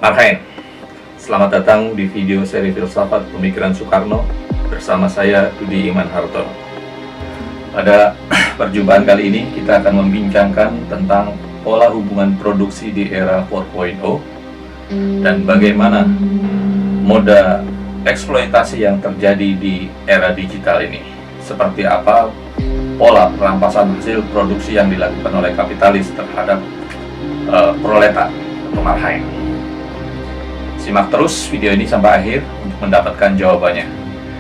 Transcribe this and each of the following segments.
Marhain, selamat datang di video seri Filsafat Pemikiran Soekarno bersama saya Dudi Iman Hartono. Pada perjumpaan kali ini kita akan membincangkan tentang pola hubungan produksi di era 4.0 dan bagaimana moda eksploitasi yang terjadi di era digital ini. Seperti apa pola perampasan hasil produksi yang dilakukan oleh kapitalis terhadap proletar atau marhain. Simak terus video ini sampai akhir untuk mendapatkan jawabannya.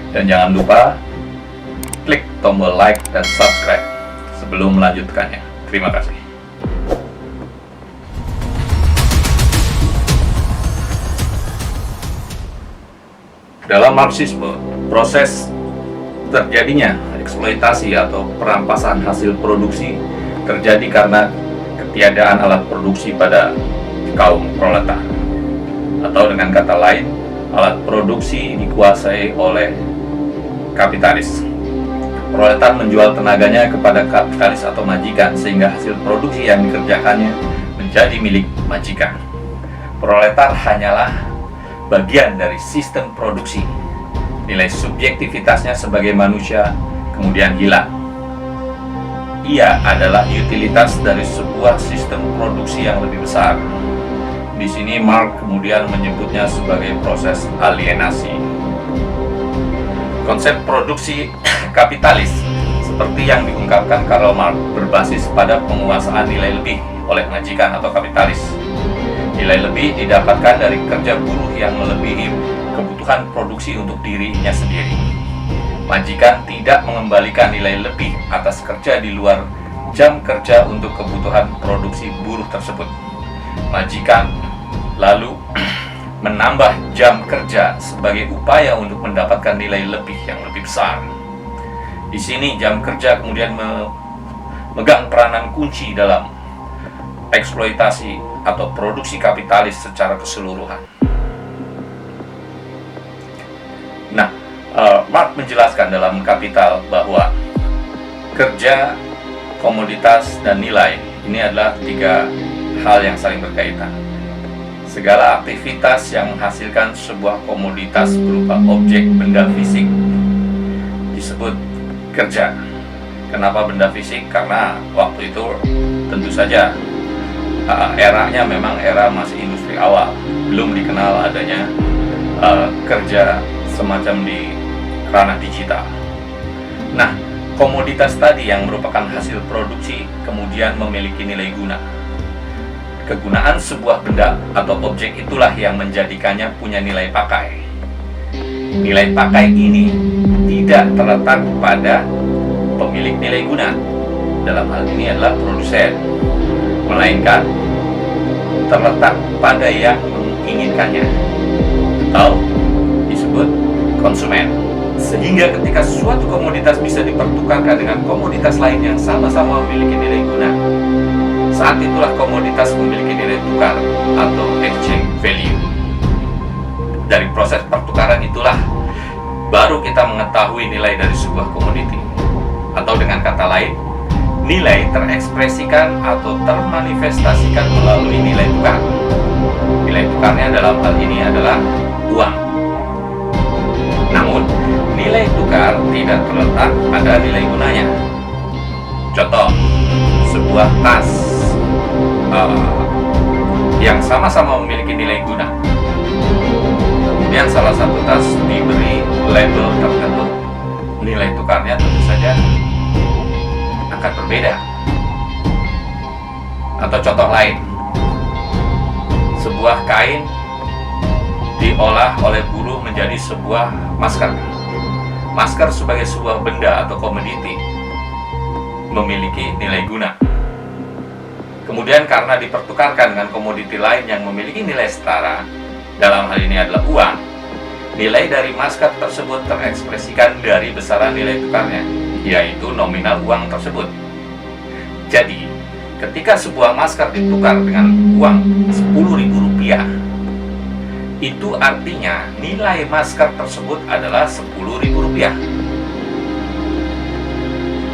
Dan jangan lupa klik tombol like dan subscribe sebelum melanjutkannya. Terima kasih. Dalam Marxisme, proses terjadinya eksploitasi atau perampasan hasil produksi terjadi karena ketiadaan alat produksi pada kaum proletar. Atau dengan kata lain, alat produksi dikuasai oleh kapitalis. Proletar menjual tenaganya kepada kapitalis atau majikan, sehingga hasil produksi yang dikerjakannya menjadi milik majikan. Proletar hanyalah bagian dari sistem produksi. Nilai subjektivitasnya sebagai manusia kemudian hilang. Ia adalah utilitas dari sebuah sistem produksi yang lebih besar. Di sini Marx kemudian menyebutnya sebagai proses alienasi. Konsep produksi kapitalis seperti yang diungkapkan Karl Marx berbasis pada penguasaan nilai lebih oleh majikan atau kapitalis. Nilai lebih didapatkan dari kerja buruh yang melebihi kebutuhan produksi untuk dirinya sendiri. Majikan tidak mengembalikan nilai lebih atas kerja di luar jam kerja untuk kebutuhan produksi buruh tersebut. Majikan lalu menambah jam kerja sebagai upaya untuk mendapatkan nilai lebih yang lebih besar. Di sini jam kerja kemudian memegang peranan kunci dalam eksploitasi atau produksi kapitalis secara keseluruhan. Nah, Marx menjelaskan dalam Kapital bahwa kerja, komoditas, dan nilai ini adalah tiga hal yang saling berkaitan. Segala aktivitas yang menghasilkan sebuah komoditas berupa objek benda fisik disebut kerja. Kenapa benda fisik? Karena waktu itu tentu saja eranya memang era masih industri awal, belum dikenal adanya kerja semacam di ranah digital. Nah, komoditas tadi yang merupakan hasil produksi kemudian memiliki nilai guna. Kegunaan sebuah benda atau objek itulah yang menjadikannya punya nilai pakai. Nilai pakai ini tidak terletak pada pemilik nilai guna, dalam hal ini adalah produsen, melainkan terletak pada yang menginginkannya atau disebut konsumen. Sehingga ketika suatu komoditas bisa dipertukarkan dengan komoditas lain yang sama-sama memiliki nilai guna, saat itulah komoditas memiliki nilai tukar atau exchange value. Dari proses pertukaran itulah baru kita mengetahui nilai dari sebuah komoditi. Atau dengan kata lain, nilai terekspresikan atau termanifestasikan melalui nilai tukar. Nilai tukarnya dalam hal ini adalah uang. Namun, nilai tukar tidak terletak pada nilai gunanya. Contoh, sebuah tas yang sama-sama memiliki nilai guna. Kemudian salah satu tas diberi label tertentu, nilai tukarnya tentu saja akan berbeda. Atau contoh lain, sebuah kain diolah oleh buruh menjadi sebuah masker. Masker sebagai sebuah benda atau komoditi memiliki nilai guna. Kemudian karena dipertukarkan dengan komoditi lain yang memiliki nilai setara, dalam hal ini adalah uang, nilai dari masker tersebut terekspresikan dari besaran nilai tukarnya, yaitu nominal uang tersebut. Jadi, ketika sebuah masker ditukar dengan uang Rp10.000, itu artinya nilai masker tersebut adalah Rp10.000.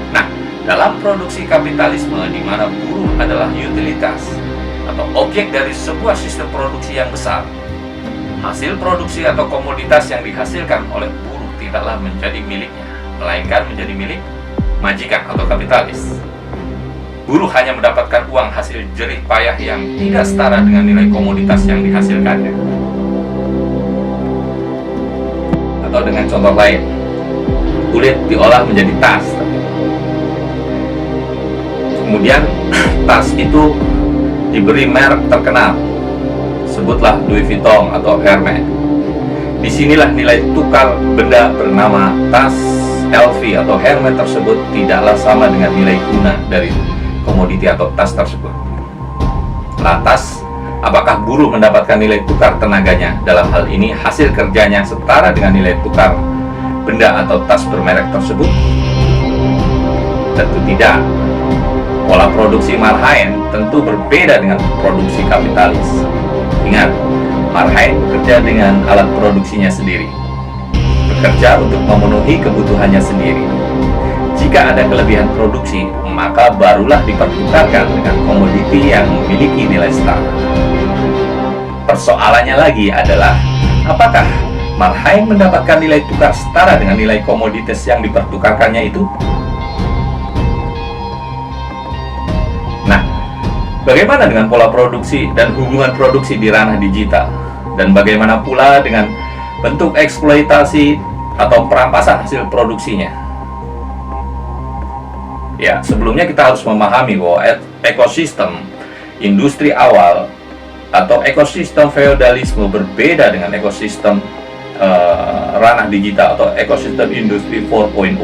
Nah, dalam produksi kapitalisme di mana buruh adalah utilitas, atau objek dari sebuah sistem produksi yang besar, hasil produksi atau komoditas yang dihasilkan oleh buruh tidaklah menjadi miliknya, melainkan menjadi milik majikan atau kapitalis. Buruh hanya mendapatkan uang hasil jerih payah yang tidak setara dengan nilai komoditas yang dihasilkannya. Atau dengan contoh lain, kulit diolah menjadi tas. Kemudian tas itu diberi merek terkenal, sebutlah Louis Vuitton atau Hermes. Disinilah nilai tukar benda bernama tas LV atau Hermes tersebut tidaklah sama dengan nilai guna dari komoditi atau tas tersebut. Lantas, apakah buruh mendapatkan nilai tukar tenaganya? Dalam hal ini, hasil kerjanya setara dengan nilai tukar benda atau tas bermerek tersebut? Tentu tidak. Pola produksi Marhain tentu berbeda dengan produksi kapitalis. Ingat, Marhain bekerja dengan alat produksinya sendiri, bekerja untuk memenuhi kebutuhannya sendiri. Jika ada kelebihan produksi, maka barulah dipertukarkan dengan komoditi yang memiliki nilai setara. Persoalannya lagi adalah, apakah Marhain mendapatkan nilai tukar setara dengan nilai komoditas yang dipertukarkannya itu? Nah, bagaimana dengan pola produksi dan hubungan produksi di ranah digital? Dan bagaimana pula dengan bentuk eksploitasi atau perampasan hasil produksinya? Ya, sebelumnya kita harus memahami bahwa ekosistem industri awal atau ekosistem feodalisme berbeda dengan ekosistem ranah digital atau ekosistem industri 4.0.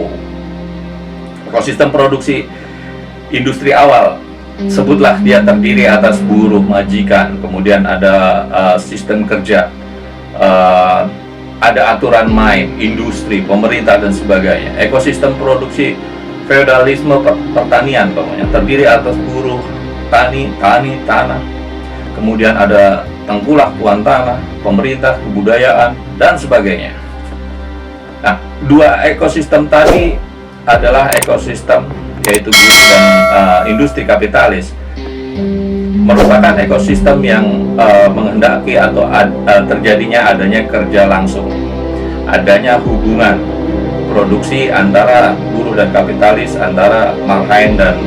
Ekosistem produksi industri awal, sebutlah dia terdiri atas buruh, majikan, kemudian ada sistem kerja, ada aturan main, industri, pemerintah, dan sebagainya. Ekosistem produksi feodalisme pertanian pokoknya terdiri atas buruh, tani, tanah, kemudian ada tengkulak, tuan tanah, pemerintah, kebudayaan, dan sebagainya. Nah, dua ekosistem tadi adalah ekosistem yaitu buruh dan industri kapitalis, merupakan ekosistem yang menghendaki atau terjadinya adanya kerja langsung, adanya hubungan produksi antara buruh dan kapitalis, antara Marhain dan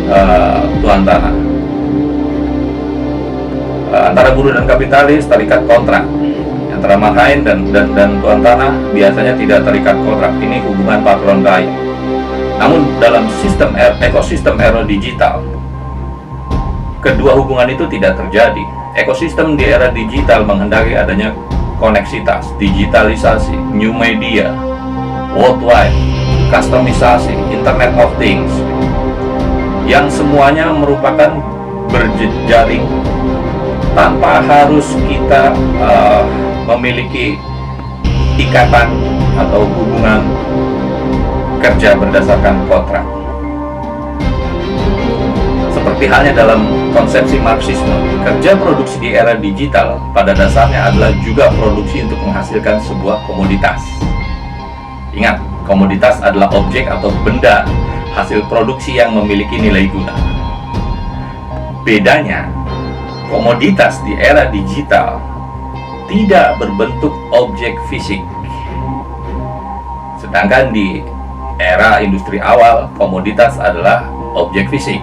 tuan tanah. Antara buruh dan kapitalis terikat kontrak, antara Marhain dan tuan tanah biasanya tidak terikat kontrak. Ini hubungan patron klien. Namun dalam ekosistem era digital, kedua hubungan itu tidak terjadi. Ekosistem di era digital menghendaki adanya koneksitas, digitalisasi, new media, worldwide, kustomisasi, Internet of Things, yang semuanya merupakan berjejaring tanpa harus kita memiliki ikatan atau hubungan kerja berdasarkan kontrak. Seperti halnya dalam konsepsi Marxisme, kerja produksi di era digital pada dasarnya adalah juga produksi untuk menghasilkan sebuah komoditas. Ingat, komoditas adalah objek atau benda hasil produksi yang memiliki nilai guna. Bedanya, komoditas di era digital tidak berbentuk objek fisik. Sedangkan di era industri awal, komoditas adalah objek fisik.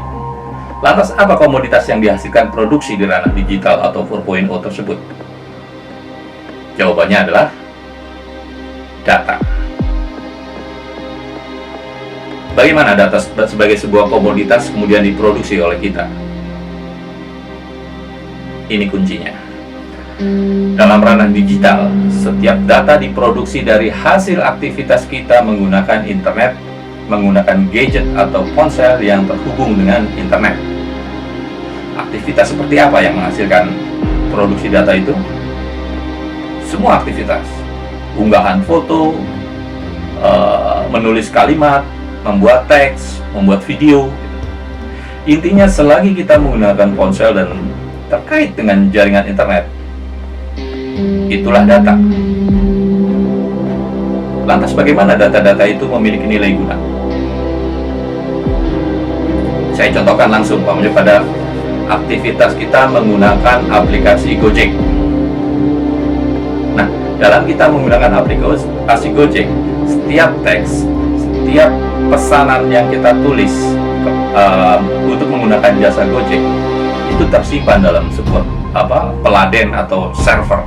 Lantas apa komoditas yang dihasilkan produksi di ranah digital atau 4.0 tersebut? Jawabannya adalah data. Bagaimana data sebagai sebuah komoditas kemudian diproduksi oleh kita? Ini kuncinya. Dalam ranah digital, setiap data diproduksi dari hasil aktivitas kita menggunakan internet, menggunakan gadget atau ponsel yang terhubung dengan internet. Aktivitas seperti apa yang menghasilkan produksi data itu? Semua aktivitas, unggahan foto, menulis kalimat, membuat teks, membuat video. Intinya selagi kita menggunakan ponsel dan terkait dengan jaringan internet, itulah data. Lantas bagaimana data-data itu memiliki nilai guna? Saya contohkan langsung pada aktivitas kita menggunakan aplikasi Gojek. Nah, dalam kita menggunakan aplikasi Gojek, setiap teks, setiap pesanan yang kita tulis untuk menggunakan jasa Gojek itu tersimpan dalam sebuah peladen atau server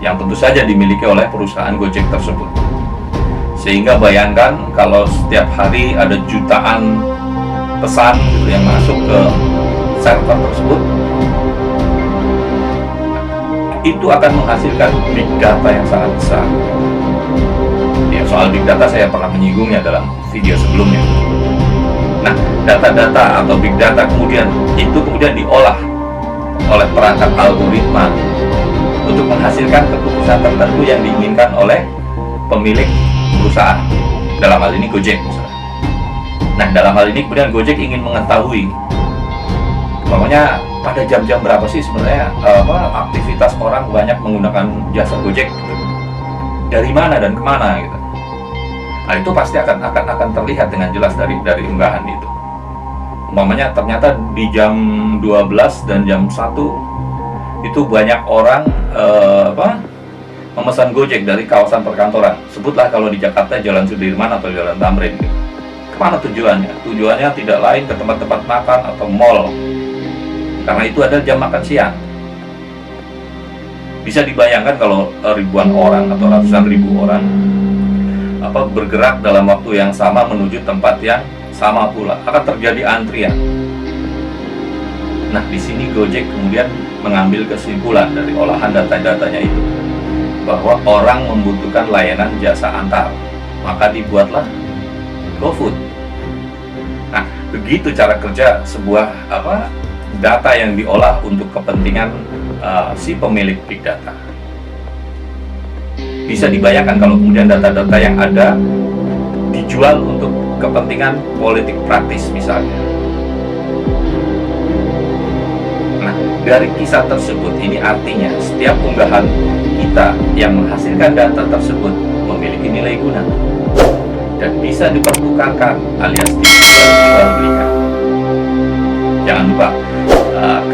yang tentu saja dimiliki oleh perusahaan Gojek tersebut. Sehingga bayangkan kalau setiap hari ada jutaan pesan gitu yang masuk ke server tersebut, itu akan menghasilkan big data yang sangat besar. Ya, soal big data saya pernah menyinggungnya dalam video sebelumnya. Nah, data-data atau big data kemudian diolah oleh perangkat algoritma untuk menghasilkan keputusan tertentu yang diinginkan oleh pemilik perusahaan, dalam hal ini Gojek misalnya. Nah, dalam hal ini kemudian Gojek ingin mengetahui, makanya pada jam-jam berapa sih sebenarnya aktivitas orang banyak menggunakan jasa Gojek gitu. Dari mana dan kemana gitu. Nah, itu pasti akan terlihat dengan jelas dari unggahan itu. Umpamanya ternyata di jam 12 dan jam 1 itu banyak orang memesan Gojek dari kawasan perkantoran. Sebutlah kalau di Jakarta Jalan Sudirman atau Jalan Tamrin gitu. Kemana tujuannya? Tujuannya tidak lain ke tempat-tempat makan atau mall, karena itu ada jam makan siang. Bisa dibayangkan kalau ribuan orang atau ratusan ribu orang bergerak dalam waktu yang sama menuju tempat yang sama pula, akan terjadi antrian. Nah, di sini Gojek kemudian mengambil kesimpulan dari olahan data-datanya itu bahwa orang membutuhkan layanan jasa antar, maka dibuatlah GoFood. Nah, begitu cara kerja sebuah data yang diolah untuk kepentingan si pemilik big data. Bisa dibayangkan kalau kemudian data-data yang ada dijual untuk kepentingan politik praktis misalnya. Nah, dari kisah tersebut ini artinya setiap unggahan kita yang menghasilkan data tersebut memiliki nilai guna dan bisa dipertukarkan alias dijual-belikan. Jangan lupa,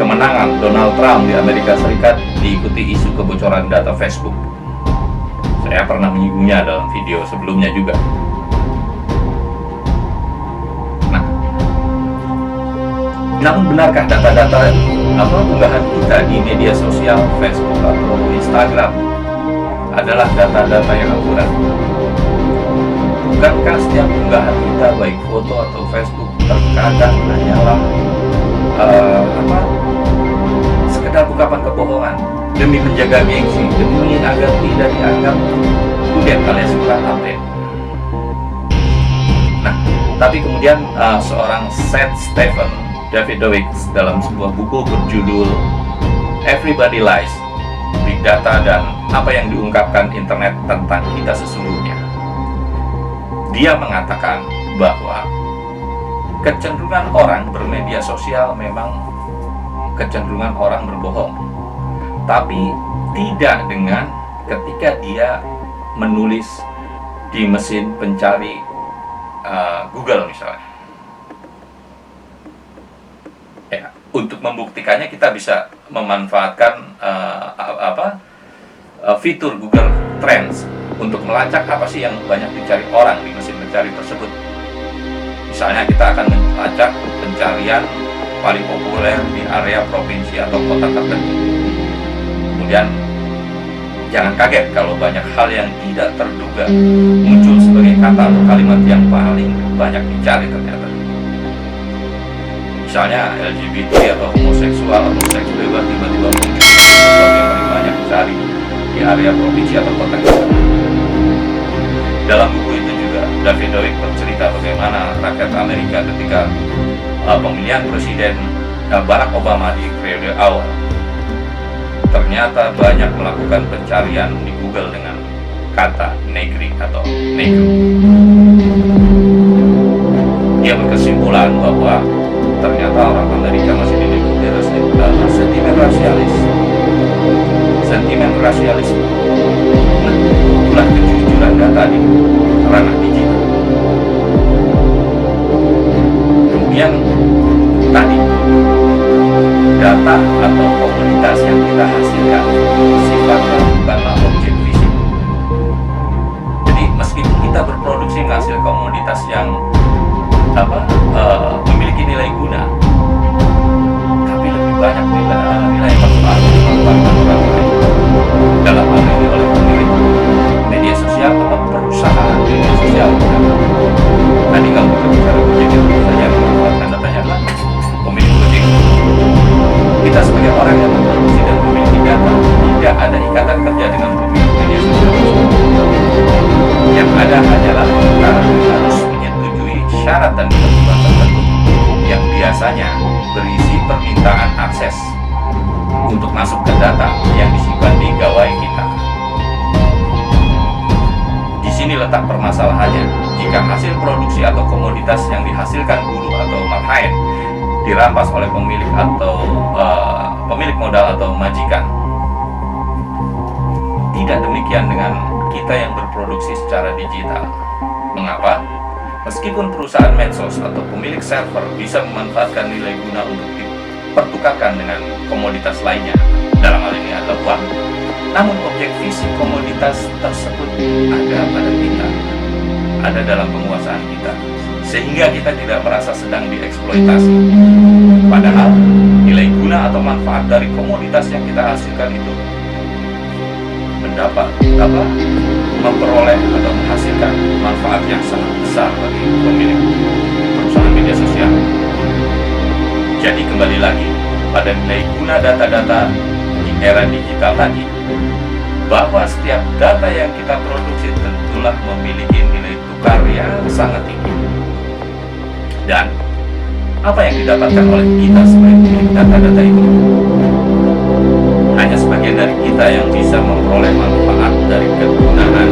kemenangan Donald Trump di Amerika Serikat diikuti isu kebocoran data Facebook. Saya pernah menyinggungnya dalam video sebelumnya juga. Nah, namun benarkah data-data unggahan kita di media sosial Facebook atau Instagram adalah data-data yang akurat? Bukankah setiap unggahan kita baik foto atau Facebook terkadang hanyalah sekedar ungkapan kebohongan demi menjaga gengsi, demi agar tidak dianggap kudet alias kurang update. Nah, tapi kemudian seorang Seth Stephen Davidowitz dalam sebuah buku berjudul Everybody Lies, Big Data dan Apa yang Diungkapkan Internet Tentang Kita Sesungguhnya, dia mengatakan bahwa kecenderungan orang bermedia sosial memang kecenderungan orang berbohong, tapi tidak dengan ketika dia menulis di mesin pencari Google misalnya. Ya, untuk membuktikannya kita bisa memanfaatkan fitur Google Trends untuk melacak apa sih yang banyak dicari orang di mesin pencari tersebut. Misalnya kita akan melacak pencarian paling populer di area provinsi atau kota tertentu. Kemudian jangan kaget kalau banyak hal yang tidak terduga muncul sebagai kata atau kalimat yang paling banyak dicari ternyata. Misalnya LGBT atau homoseksual atau seks bebas tiba-tiba muncul sebagai yang paling banyak dicari di area provinsi atau kota tertentu. Dalam buku itu juga Davidowitz bercerita bagaimana rakyat Amerika ketika pemilihan Presiden Barack Obama di periode awal ternyata banyak melakukan pencarian di Google dengan kata negri atau negro. Dia berkesimpulan bahwa ternyata orang Amerika masih diliputi sentimen rasialisme. Nah, itulah kejujuran data di ranah digital. Kemudian tadi data atau komoditas yang kita hasilkan sifatnya bukanlah objek fisik. Jadi meskipun kita berproduksi menghasil komoditas yang memiliki nilai guna, tapi lebih banyak nilai manfaat dimanfaatkan orang lain, dalam hal ini oleh pemilik media sosial atau perusahaan media sosial. Tadi kalau kita bicara Gojek, itu saja yang memanfaatkan datanya adalah pemilik Gojek. Kita sebagai orang yang memproduksi dan memiliki data, tidak ada ikatan kerja dengan pemilik media sosial. Yang ada hanyalah kita harus menyetujui syarat dan ketentuan tertentu yang biasanya berisi permintaan akses untuk masuk ke data yang disimpan di gawai kita. Di sini letak permasalahannya. Jika hasil produksi atau komoditas yang dihasilkan guru atau marhaen dirampas oleh pemilik atau pemilik modal atau majikan. Tidak demikian dengan kita yang berproduksi secara digital. Mengapa? Meskipun perusahaan medsos atau pemilik server bisa memanfaatkan nilai guna untuk dipertukarkan dengan komoditas lainnya, dalam hal ini adalah uang, namun objek fisik komoditas tersebut ada pada kita, ada dalam penguasaan kita, sehingga kita tidak merasa sedang dieksploitasi. Padahal nilai guna atau manfaat dari komoditas yang kita hasilkan itu memperoleh atau menghasilkan manfaat yang sangat besar bagi pemilik perusahaan media sosial. Jadi kembali lagi pada nilai guna data-data di era digital tadi, bahwa setiap data yang kita produksi tentulah memiliki nilai tukar yang sangat tinggi. Dan apa yang didapatkan oleh kita sebagai pemilik data-data itu? Hanya sebagian dari kita yang bisa memperoleh manfaat dari kegunaan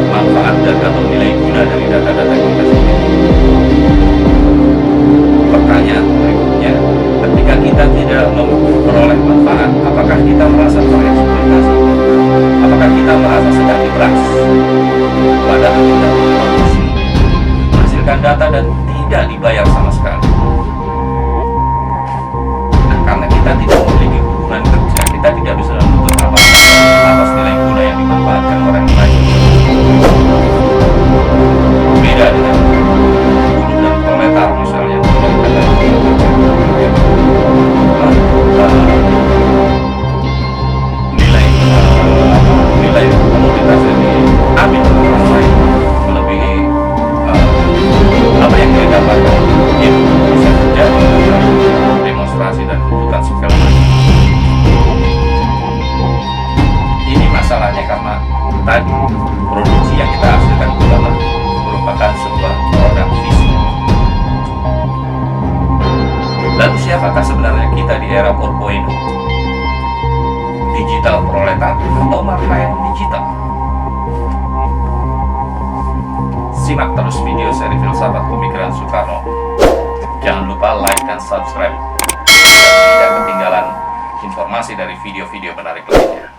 manfaat dan atau nilai guna dari data-data kita sendiri. Pertanyaan berikutnya, ketika kita tidak memperoleh manfaat, apakah kita merasa tereksploitasi? Apakah kita merasa sedang diperas? Padahal kita memproduksi, menghasilkan data dan tidak dibayar sama sekali. Nah, karena kita tidak memiliki hubungan kerja, kita tidak bisa menuntut apa atas nilai guna yang dimanfaatkan orang lain. Beda dengan buruh dan proletar misalnya, nilai komoditas yang diambil oleh orang lain melebihi apa yang dia dapatkan. Itu bisa terjadi demonstrasi dan tuntutan segala macam. Ini masalahnya karena tadi produksi yang kita hasilkan itu adalah merupakan sebuah produk fisik. Lalu siapakah sebenarnya kita di era 4.0? Digital proletar atau marhaen digital? Simak terus video seri Filsafat Pemikiran Soekarno. Jangan lupa like dan subscribe agar tidak ketinggalan informasi dari video-video menarik lainnya.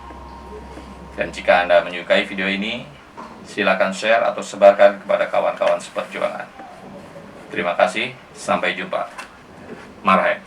Dan jika Anda menyukai video ini, silakan share atau sebarkan kepada kawan-kawan seperjuangan. Terima kasih, sampai jumpa. Marhaen.